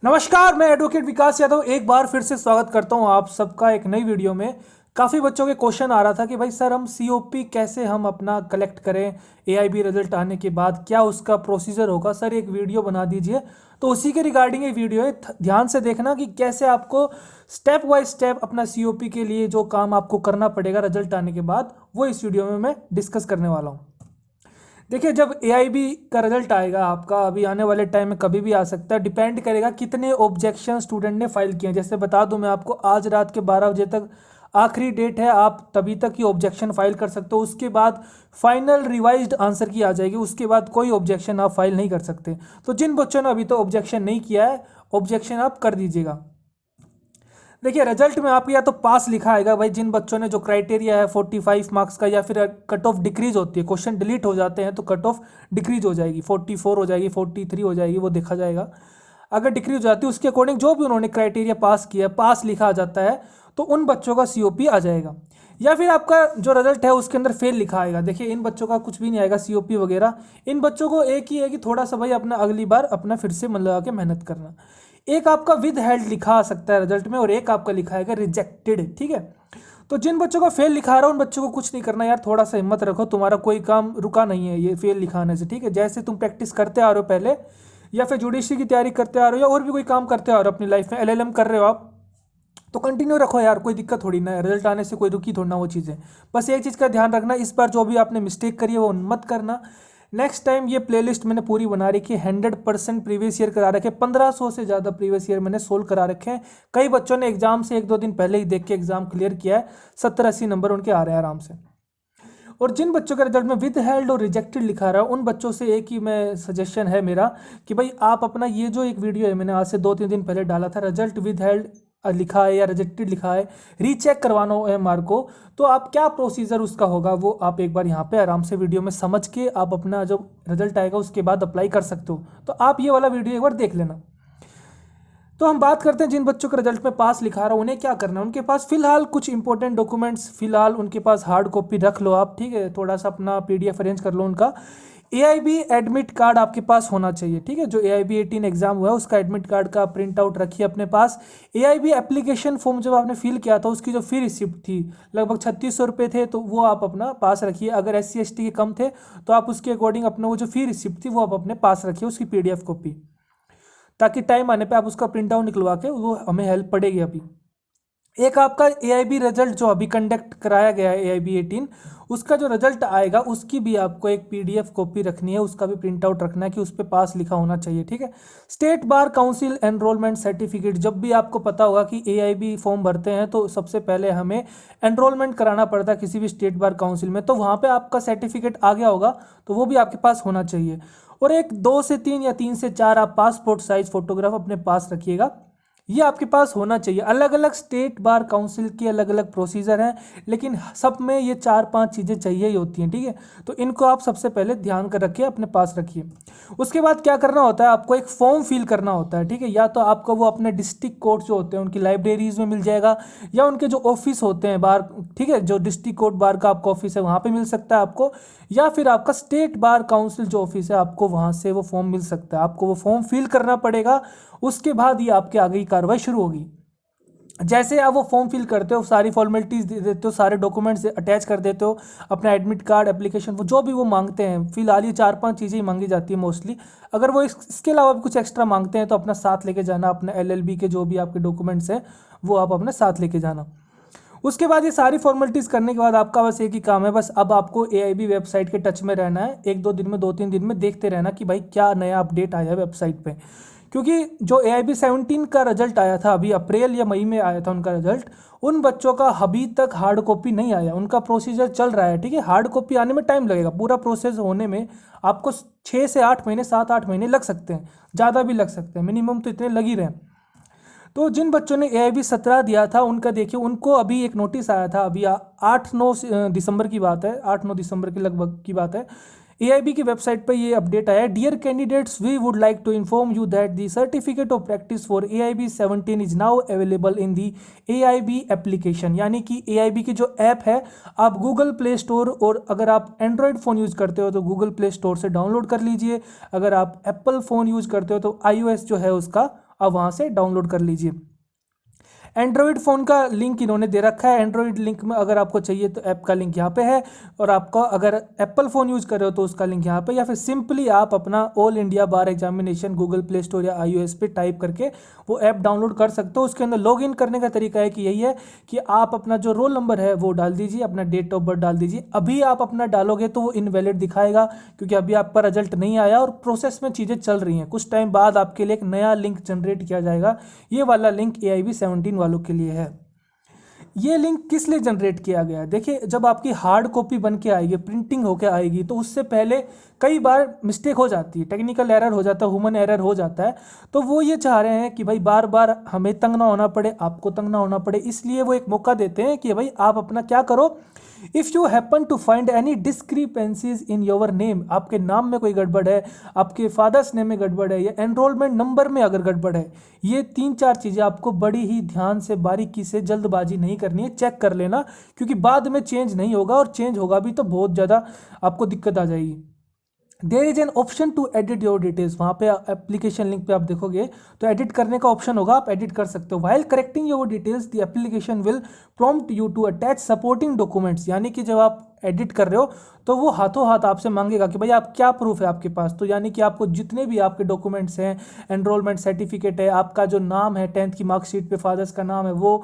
नमस्कार, मैं एडवोकेट विकास यादव एक बार फिर से स्वागत करता हूं आप सबका एक नई वीडियो में। काफ़ी बच्चों के क्वेश्चन आ रहा था कि भाई सर हम सीओपी कैसे हम अपना कलेक्ट करें, एआईबी रिजल्ट आने के बाद क्या उसका प्रोसीजर होगा, सर एक वीडियो बना दीजिए। तो उसी के रिगार्डिंग ये वीडियो है, ध्यान से देखना कि कैसे आपको स्टेप बाय स्टेप अपना सीओपी के लिए जो काम आपको करना पड़ेगा रिजल्ट आने के बाद, वो इस वीडियो में मैं डिस्कस करने वाला हूँ। देखिए, जब एआईबी का रिजल्ट आएगा आपका अभी आने वाले टाइम में कभी भी आ सकता है, डिपेंड करेगा कितने ऑब्जेक्शन स्टूडेंट ने फाइल किए हैं। जैसे बता दूं मैं आपको, आज रात के 12 बजे तक आखिरी डेट है, आप तभी तक ही ऑब्जेक्शन फाइल कर सकते हो। उसके बाद फाइनल रिवाइज्ड आंसर की आ जाएगी, उसके बाद कोई ऑब्जेक्शन आप फाइल नहीं कर सकते। तो जिन बच्चों ने अभी तो ऑब्जेक्शन नहीं किया है, ऑब्जेक्शन आप कर दीजिएगा। देखिए, रिजल्ट में आपको या तो पास लिखा आएगा, भाई जिन बच्चों ने जो क्राइटेरिया है 45 मार्क्स का, या फिर कट ऑफ डिक्रीज होती है, क्वेश्चन डिलीट हो जाते हैं तो कट ऑफ डिक्रीज हो जाएगी, 44 हो जाएगी, 43 हो जाएगी, वो देखा जाएगा। अगर डिक्रीज हो जाती है उसके अकॉर्डिंग जो भी उन्होंने क्राइटेरिया पास किया, पास लिखा आ जाता है, तो उन बच्चों का सीओपी आ जाएगा। या फिर आपका जो रिजल्ट है उसके अंदर फेल लिखा आएगा। देखिए, इन बच्चों का कुछ भी नहीं आएगा सीओपी वगैरह। इन बच्चों को एक ही है कि थोड़ा सा भाई अपना अगली बार अपना फिर से मन लगा के मेहनत करना। एक आपका विद हेल्ड लिखा आ सकता है रिजल्ट में, और एक आपका लिखा आएगा रिजेक्टेड। ठीक है, तो जिन बच्चों का फेल लिखा रहा है उन बच्चों को कुछ नहीं करना यार, थोड़ा सा हिम्मत रखो, तुम्हारा कोई काम रुका नहीं है ये फेल लिखाने से। ठीक है, जैसे तुम प्रैक्टिस करते आ रहे हो पहले, या फिर जुडिशरी की तैयारी करते आ रहे हो, या और भी कोई काम करते आ रहे हो अपनी लाइफ में, एलएलएम कर रहे हो आप, तो कंटिन्यू रखो यार, कोई दिक्कत थोड़ी ना है, रिजल्ट आने से कोई रुकी थोड़ी ना वो चीज़ें। बस एक चीज़ का ध्यान रखना, इस बार जो भी आपने मिस्टेक करी है वो मत करना। नेक्स्ट टाइम ये प्लेलिस्ट मैंने पूरी बना रखी है, 100% प्रीवियस ईयर करा रखे, 1500 से ज़्यादा प्रीवियस ईयर मैंने सोल्व करा रखे हैं। कई बच्चों ने एग्जाम से 1-2 दिन पहले ही देख के एग्जाम क्लियर किया है, 70-80 नंबर उनके आ रहे हैं आराम से। और जिन बच्चों का रिजल्ट में विद हेल्ड और रिजेक्टेड लिखा रहा है, उन बच्चों से एक ही मैं सजेशन है मेरा कि भाई आप अपना ये जो एक वीडियो है मैंने आज से 2-3 दिन पहले डाला था, रिजल्ट विद हेल्ड लिखा है या रिजेक्टेड लिखा है, रीचेक करवाना है मार्क को, तो आप क्या प्रोसीजर उसका होगा वो आप एक बार यहाँ पे आराम से वीडियो में समझ के आप अपना जो रिजल्ट आएगा उसके बाद अप्लाई कर सकते हो। तो आप ये वाला वीडियो एक बार देख लेना। तो हम बात करते हैं जिन बच्चों का रिजल्ट में पास लिखा रहा है उन्हें क्या करना है। उनके पास फिलहाल कुछ इंपॉर्टेंट डॉक्यूमेंट्स फिलहाल उनके पास हार्ड कॉपी रख लो आप। ठीक है, थोड़ा सा अपना पीडीएफ अरेंज कर लो उनका। एआईबी एडमिट कार्ड आपके पास होना चाहिए। ठीक है, जो एआईबी 18 एग्जाम हुआ है उसका एडमिट कार्ड का प्रिंट आउट रखिए अपने पास। एआईबी एप्लीकेशन फॉर्म जब आपने फिल किया था उसकी जो फी रिसिप्ट थी लगभग 3600 रुपये थे, तो वो आप अपना पास रखिए। अगर SC ST के कम थे तो आप उसके अकॉर्डिंग अपना वो जो फी रिसिप्ट थी वो आप अपने पास रखिए, उसकी PDF कॉपी, ताकि टाइम आने पे आप उसका प्रिंट आउट निकलवा के वो हमें हेल्प पड़ेगी। अभी एक आपका एआईबी रिजल्ट जो अभी कंडक्ट कराया गया है एआईबी 18, उसका जो रिजल्ट आएगा उसकी भी आपको एक PDF कॉपी रखनी है, उसका भी प्रिंट आउट रखना है कि उस पर पास लिखा होना चाहिए। ठीक है, state bar council enrolment certificate, जब भी आपको पता होगा कि एआईबी फॉर्म भरते हैं तो सबसे पहले हमें एनरोलमेंट कराना पड़ता है किसी भी स्टेट बार काउंसिल में, तो वहाँ पर आपका सर्टिफिकेट आ गया होगा, तो वो भी आपके पास होना चाहिए। और एक 2 से 3 या 3 से 4 आप पासपोर्ट साइज फोटोग्राफ अपने पास रखिएगा, ये आपके पास होना चाहिए। अलग अलग स्टेट बार काउंसिल के अलग अलग प्रोसीजर हैं, लेकिन सब में ये 4-5 चीज़ें चाहिए ही होती हैं। ठीक है, तो इनको आप सबसे पहले ध्यान कर रखिए, अपने पास रखिए। उसके बाद क्या करना होता है, आपको एक फॉर्म फिल करना होता है। ठीक है, या तो आपको वो अपने डिस्ट्रिक्ट कोर्ट जो होते हैं उनकी लाइब्रेरीज में मिल जाएगा, या उनके जो ऑफिस होते हैं बार, ठीक है, जो डिस्ट्रिक्ट कोर्ट बार का आपका ऑफिस है वहाँ पर मिल सकता है आपको, या फिर आपका स्टेट बार काउंसिल जो ऑफिस है आपको वहाँ से वो फॉर्म मिल सकता है। आपको वो फॉर्म फिल करना पड़ेगा, उसके बाद ये आपके आगे की कार्रवाई शुरू होगी। जैसे आप वो फॉर्म फिल करते हो, सारी फॉर्मेलिटीज़ दे देते हो, सारे डॉक्यूमेंट्स अटैच कर देते हो, अपना एडमिट कार्ड, एप्लीकेशन, वो जो भी वो मांगते हैं, फिलहाल ये 4-5 चीज़ें ही मांगी जाती है मोस्टली। अगर वो इसके अलावा भी कुछ एक्स्ट्रा मांगते हैं तो अपना साथ लेके जाना, अपना LLB के जो भी आपके डॉक्यूमेंट्स हैं वो आप अपने साथ लेके जाना। उसके बाद ये सारी फॉर्मेलिटीज़ करने के बाद आपका बस एक ही काम है, बस अब आपको एआईबी वेबसाइट के टच में रहना है। 1-2 दिन में, 2-3 दिन में देखते रहना कि भाई क्या नया अपडेट आया है वेबसाइट पे, क्योंकि जो एआईबी 17 का रिजल्ट आया था अभी अप्रैल या मई में आया था उनका रिजल्ट, उन बच्चों का अभी तक हार्ड कॉपी नहीं आया, उनका प्रोसीजर चल रहा है। ठीक है, हार्ड कॉपी आने में टाइम लगेगा, पूरा प्रोसेस होने में आपको 6 से 8 महीने, 7-8 महीने लग सकते हैं, ज़्यादा भी लग सकते हैं, मिनिमम तो इतने लग ही रहे हैं। तो जिन बच्चों ने एआईबी 17 दिया था उनका देखिए, उनको अभी एक नोटिस आया था, अभी 8-9 दिसंबर की बात है, 8-9 दिसंबर के लगभग की बात है। एआईबी की वेबसाइट पर ये अपडेट आया है, dear candidates, we would like to inform you that the certificate of practice for AIB 17 is now available in the AIB application. यानी कि एआईबी की जो ऐप है आप गूगल प्ले स्टोर, और अगर आप एंड्रॉयड फ़ोन यूज़ करते हो तो गूगल प्ले स्टोर से डाउनलोड कर लीजिए, अगर आप एप्पल फ़ोन यूज़ करते हो तो iOS जो है उसका आप वहाँ से डाउनलोड कर लीजिए। एंड्रॉयड फ़ोन का लिंक इन्होंने दे रखा है, एंड्रॉयड लिंक में अगर आपको चाहिए तो ऐप का लिंक यहाँ पे है, और आपका अगर एप्पल फ़ोन यूज़ कर रहे हो तो उसका लिंक यहाँ पे, या फिर सिंपली आप अपना ऑल इंडिया बार एग्जामिनेशन गूगल प्ले स्टोर या iOS पे टाइप करके वो ऐप डाउनलोड कर सकते हो। उसके अंदर लॉगिन करने का तरीका है कि यही है कि आप अपना जो रोल नंबर है वो डाल दीजिए, अपना डेट ऑफ बर्थ डाल दीजिए। अभी आप अपना डालोगे तो वो इनवैलिड दिखाएगा, क्योंकि अभी आपका रिजल्ट नहीं आया और प्रोसेस में चीज़ें चल रही हैं। कुछ टाइम बाद आपके लिए एक नया लिंक जनरेट किया जाएगा। ये वाला लिंक AIB 17 वालों के लिए है। ये लिंक किस लिए जनरेट किया गया है? देखिए, जब आपकी हार्ड कॉपी बन के आएगी, प्रिंटिंग होके आएगी, तो उससे पहले कई बार मिस्टेक हो जाती है, टेक्निकल एरर हो जाता है, ह्यूमन एरर हो जाता है। तो वो ये चाह रहे हैं कि भाई बार बार हमें तंग ना होना पड़े, आपको तंग ना होना पड़े, इसलिए वो एक मौका देते हैं कि भाई आप अपना क्या करो, if you happen to find any discrepancies in your name, आपके नाम में कोई गड़बड़ है, आपके फादर्स नेम में गड़बड़ है, या एनरोलमेंट नंबर में अगर गड़बड़ है, ये 3-4 चीज़ें आपको बड़ी ही ध्यान से बारीकी से, जल्दबाजी नहीं करनी है, चेक कर लेना, क्योंकि बाद में चेंज नहीं होगा, और चेंज होगा भी तो बहुत ज़्यादा आपको दिक्कत आ जाएगी। There is an option to edit your details, वहाँ पे एप्लीकेशन लिंक पे आप देखोगे तो एडिट करने का ऑप्शन होगा, आप एडिट कर सकते हो। While correcting your details the application will prompt you to attach supporting documents, यानी कि जब आप एडिट कर रहे हो तो वो हाथों हाथ आपसे मांगेगा कि भाई आप क्या प्रूफ है आपके पास, तो यानी कि आपको जितने भी आपके डॉक्यूमेंट्स हैं, एनरोलमेंट सर्टिफिकेट है, आपका जो नाम है 10th की मार्कशीट पे फादर्स का नाम है, वो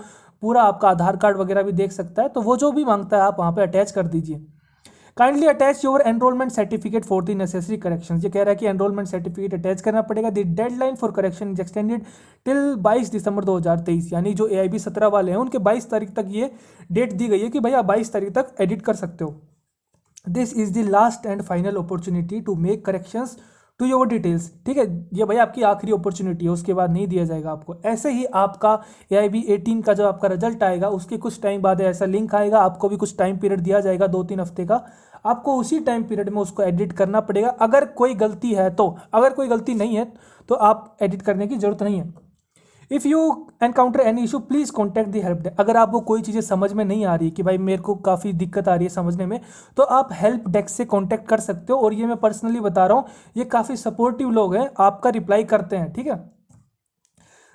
पूरा आपका आधार कार्ड वगैरह भी देख सकता है, तो वो जो भी मांगता है आप वहाँ पे अटैच कर दीजिए। Kindly attach your enrolment certificate for the necessary correction, ये कह रहा है कि एनरोलमेंट सर्टिफिकेट अटैच करना पड़ेगा। The deadline for correction is extended till 22 दिसंबर 2023, यानी जो AIB 17 वाले हैं उनके 22 तारीख तक ये डेट दी गई है कि भाई आप 22 तारीख तक एडिट कर सकते हो। This is the last and final opportunity to make corrections to your details, ठीक है, ये भाई आपकी आखिरी अपॉर्चुनिटी है, उसके बाद नहीं दिया जाएगा आपको। ऐसे ही आपका AIB 18 का जब आपका रिजल्ट आएगा उसके कुछ टाइम बाद ऐसा लिंक आएगा, आपको भी कुछ टाइम पीरियड दिया जाएगा 2-3 हफ्ते का, आपको उसी टाइम पीरियड में उसको एडिट करना पड़ेगा। अगर कोई गलती है तो, अगर कोई गलती नहीं है तो आप एडिट करने की जरूरत नहीं है। If you encounter any issue please contact the help desk, अगर आपको कोई चीज़ें समझ में नहीं आ रही कि भाई मेरे को काफ़ी दिक्कत आ रही है समझने में, तो आप हेल्प डेस्क से कॉन्टैक्ट कर सकते हो, और ये मैं पर्सनली बता रहा हूँ, ये काफ़ी सपोर्टिव लोग हैं, आपका रिप्लाई करते हैं, ठीक है।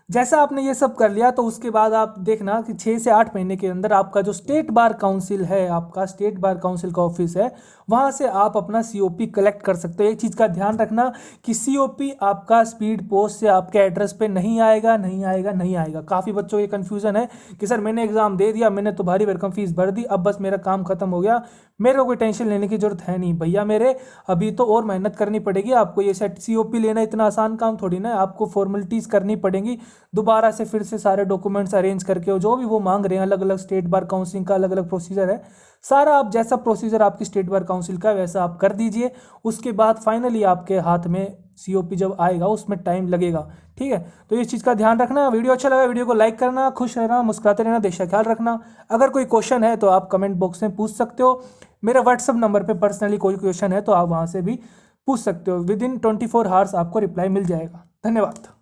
जैसा आपने ये सब कर लिया तो उसके बाद आप देखना कि 6 से 8 महीने के अंदर आपका जो स्टेट बार काउंसिल है, आपका स्टेट बार काउंसिल का ऑफिस है, वहाँ से आप अपना COP कलेक्ट कर सकते हो। एक चीज़ का ध्यान रखना कि COP आपका स्पीड पोस्ट से आपके एड्रेस पे नहीं आएगा, नहीं आएगा, नहीं आएगा। काफ़ी बच्चों की कन्फ्यूज़न है कि सर मैंने एग्ज़ाम दे दिया, मैंने तो भारी भरकम फीस भर दी, अब बस मेरा काम खत्म हो गया, मेरे को कोई टेंशन लेने की जरूरत है नहीं। भैया मेरे, अभी तो और मेहनत करनी पड़ेगी आपको, ये सेट COP लेना इतना आसान काम थोड़ी ना है, आपको फॉर्मेलिटीज़ करनी पड़ेंगी, दोबारा से फिर से सारे डॉक्यूमेंट्स अरेंज करके, जो भी वो मांग रहे हैं, अलग अलग स्टेट बार काउंसिल का अलग अलग प्रोसीजर है, सारा आप जैसा प्रोसीजर आपकी स्टेट बार काउंसिल का वैसा आप कर दीजिए। उसके बाद फाइनली आपके हाथ में COP जब आएगा उसमें टाइम लगेगा, ठीक है। तो इस चीज़ का ध्यान रखना। वीडियो अच्छा लगा वीडियो को लाइक करना, खुश रहना, मुस्कुराते रहना, देश का ख्याल रखना। अगर कोई क्वेश्चन है तो आप कमेंट बॉक्स में पूछ सकते हो। मेरे WhatsApp नंबर पे पर्सनली कोई क्वेश्चन है तो आप वहाँ से भी पूछ सकते हो। विद इन 24 आवर्स आपको रिप्लाई मिल जाएगा। धन्यवाद।